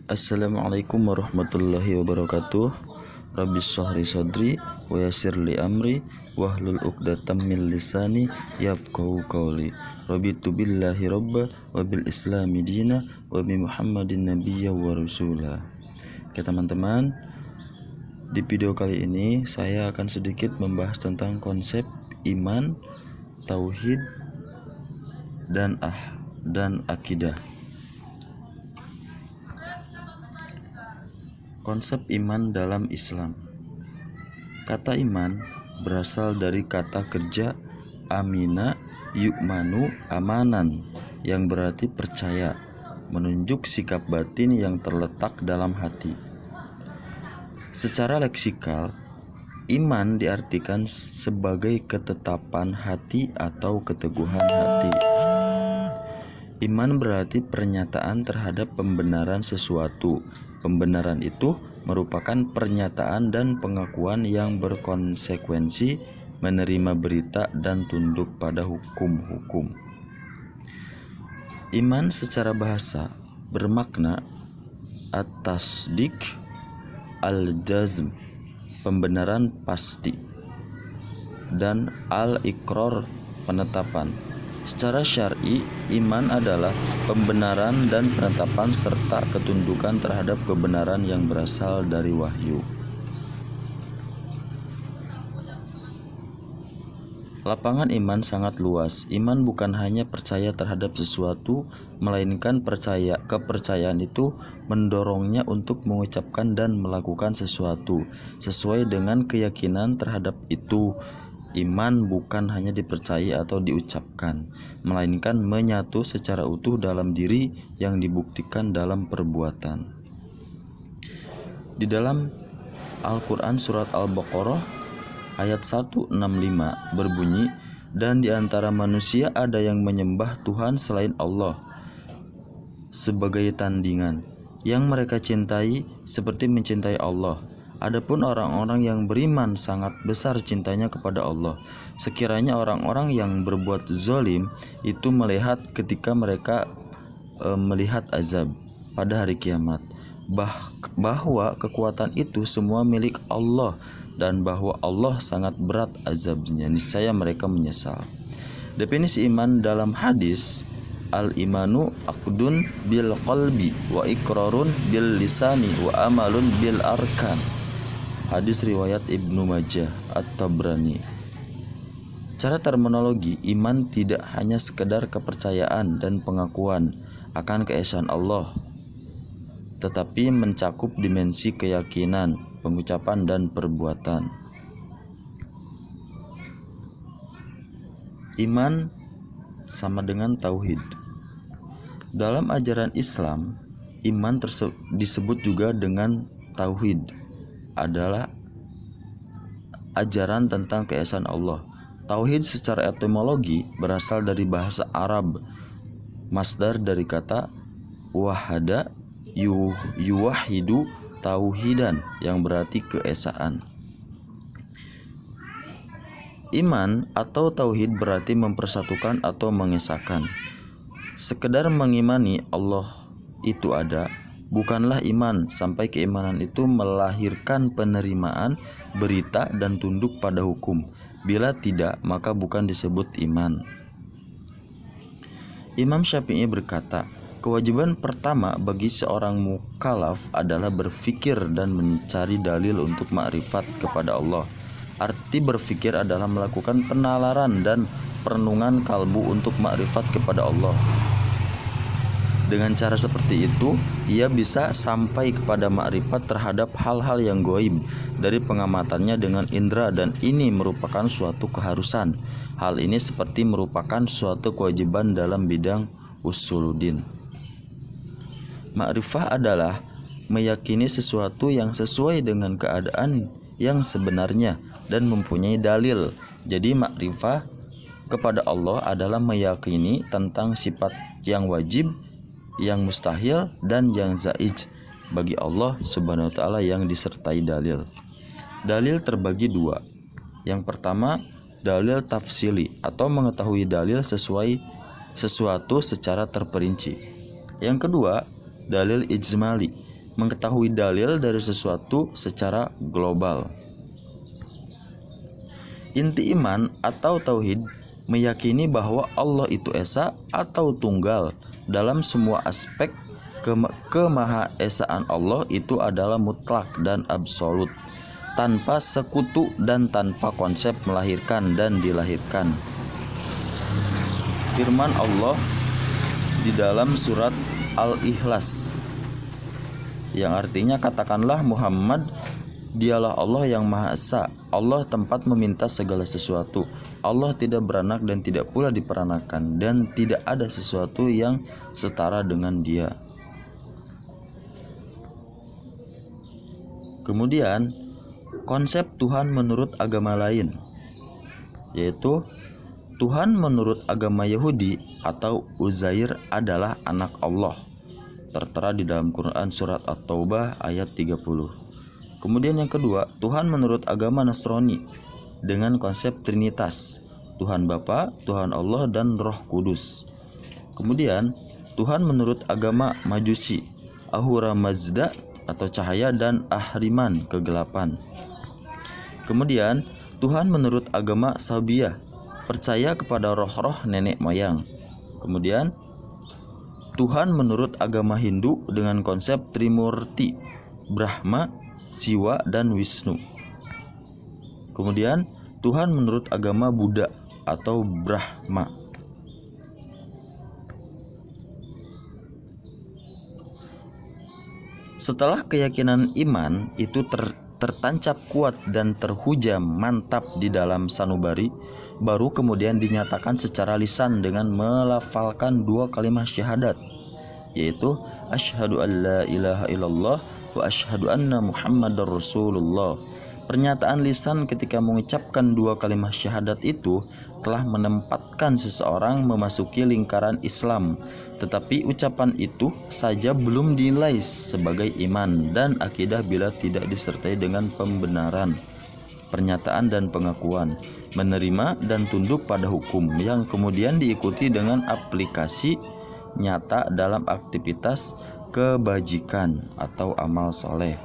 Assalamualaikum warahmatullahi wabarakatuh. Rabbi shrah sadri wa yassir li amri wahlul 'uqdatam min lisani yafqahu qawli. Raditu billahi rabba wa bil islami dina wa bi Muhammadin nabiyya wa rasula. Oke teman-teman, di video kali ini saya akan sedikit membahas tentang konsep iman, tauhid, dan akidah. Konsep iman dalam Islam. Kata iman berasal dari kata kerja amina yu'manu amanan, yang berarti percaya, menunjuk sikap batin yang terletak dalam hati. Secara leksikal, iman diartikan sebagai ketetapan hati atau keteguhan hati. Iman berarti pernyataan terhadap pembenaran sesuatu. Pembenaran itu merupakan pernyataan dan pengakuan yang berkonsekuensi, menerima berita dan tunduk pada hukum-hukum. Iman secara bahasa bermakna at-tasdiq al-jazm, pembenaran pasti, dan al-iqrar, penetapan. Secara syar'i, iman adalah pembenaran dan penetapan serta ketundukan terhadap kebenaran yang berasal dari wahyu. Lapangan iman sangat luas. Iman bukan hanya percaya terhadap sesuatu, melainkan kepercayaan itu mendorongnya untuk mengucapkan dan melakukan sesuatu sesuai dengan keyakinan terhadap itu. Iman bukan hanya dipercayai atau diucapkan, melainkan menyatu secara utuh dalam diri yang dibuktikan dalam perbuatan. Di dalam Al-Quran surat Al-Baqarah ayat 165 berbunyi, "Dan di antara manusia ada yang menyembah Tuhan selain Allah sebagai tandingan, yang mereka cintai seperti mencintai Allah. Adapun orang-orang yang beriman sangat besar cintanya kepada Allah. Sekiranya orang-orang yang berbuat zalim itu melihat ketika mereka melihat azab pada hari kiamat, bahwa kekuatan itu semua milik Allah dan bahwa Allah sangat berat azabnya, niscaya mereka menyesal." Definisi iman dalam hadis, al-imanu aqdun bil qalbi wa iqrarun bil lisani wa amalun bil arkan. Hadis riwayat Ibnu Majah At-Tabrani. Cara terminologi, iman tidak hanya sekedar kepercayaan dan pengakuan akan keesaan Allah, tetapi mencakup dimensi keyakinan, pengucapan, dan perbuatan. Iman sama dengan tauhid. Dalam ajaran Islam, iman disebut juga dengan tauhid, adalah ajaran tentang keesaan Allah. Tauhid secara etimologi berasal dari bahasa Arab, masdar dari kata wahada yuwahidu tauhidan, yang berarti keesaan. Iman atau tauhid berarti mempersatukan atau mengesahkan. Sekedar mengimani Allah itu ada bukanlah iman, sampai keimanan itu melahirkan penerimaan berita dan tunduk pada hukum. Bila tidak, maka bukan disebut iman. Imam Syafi'i berkata, kewajiban pertama bagi seorang mukallaf adalah berfikir dan mencari dalil untuk makrifat kepada Allah. Arti berfikir adalah melakukan penalaran dan perenungan kalbu untuk makrifat kepada Allah. Dengan cara seperti itu, ia bisa sampai kepada makrifat terhadap hal-hal yang gaib dari pengamatannya dengan indera, dan ini merupakan suatu keharusan. Hal ini seperti merupakan suatu kewajiban dalam bidang usuluddin. Makrifah adalah meyakini sesuatu yang sesuai dengan keadaan yang sebenarnya dan mempunyai dalil. Jadi makrifah kepada Allah adalah meyakini tentang sifat yang wajib, yang mustahil, dan yang zaij bagi Allah Subhanahu wa ta'ala yang disertai dalil. Dalil terbagi dua. Yang pertama, dalil tafsili atau mengetahui dalil sesuai sesuatu secara terperinci. Yang kedua, dalil ijmali, mengetahui dalil dari sesuatu secara global. Inti iman atau tauhid meyakini bahwa Allah itu esa atau tunggal dalam semua aspek. Kemahaesaan Allah itu adalah mutlak dan absolut, tanpa sekutu dan tanpa konsep melahirkan dan dilahirkan. Firman Allah di dalam surat Al-Ikhlas yang artinya, katakanlah Muhammad, dialah Allah yang Maha Esa, Allah tempat meminta segala sesuatu, Allah tidak beranak dan tidak pula diperanakan, dan tidak ada sesuatu yang setara dengan Dia. Kemudian konsep Tuhan menurut agama lain, yaitu Tuhan menurut agama Yahudi atau Uzair adalah anak Allah, tertera di dalam Quran surat At-Taubah ayat 30. Kemudian yang kedua, Tuhan menurut agama Nasrani dengan konsep Trinitas, Tuhan Bapa, Tuhan Allah, dan Roh Kudus. Kemudian Tuhan menurut agama Majusi, Ahura Mazda atau cahaya, dan Ahriman, kegelapan. Kemudian Tuhan menurut agama Sabiyah, percaya kepada roh-roh nenek moyang. Kemudian Tuhan menurut agama Hindu dengan konsep Trimurti, Brahma, Siwa, dan Wisnu. Kemudian Tuhan menurut agama Buddha atau Brahma. Setelah keyakinan iman itu tertancap kuat dan terhujam mantap di dalam sanubari, baru kemudian dinyatakan secara lisan dengan melafalkan 2 kalimat syahadat, yaitu asyhadu an la ilaha illallah wa asyhadu anna muhammadar rasulullah. Pernyataan lisan ketika mengucapkan 2 kalimat syahadat itu telah menempatkan seseorang memasuki lingkaran Islam, tetapi ucapan itu saja belum dinilai sebagai iman dan akidah bila tidak disertai dengan pembenaran, pernyataan dan pengakuan, menerima dan tunduk pada hukum yang kemudian diikuti dengan aplikasi nyata dalam aktivitas kebajikan atau amal soleh.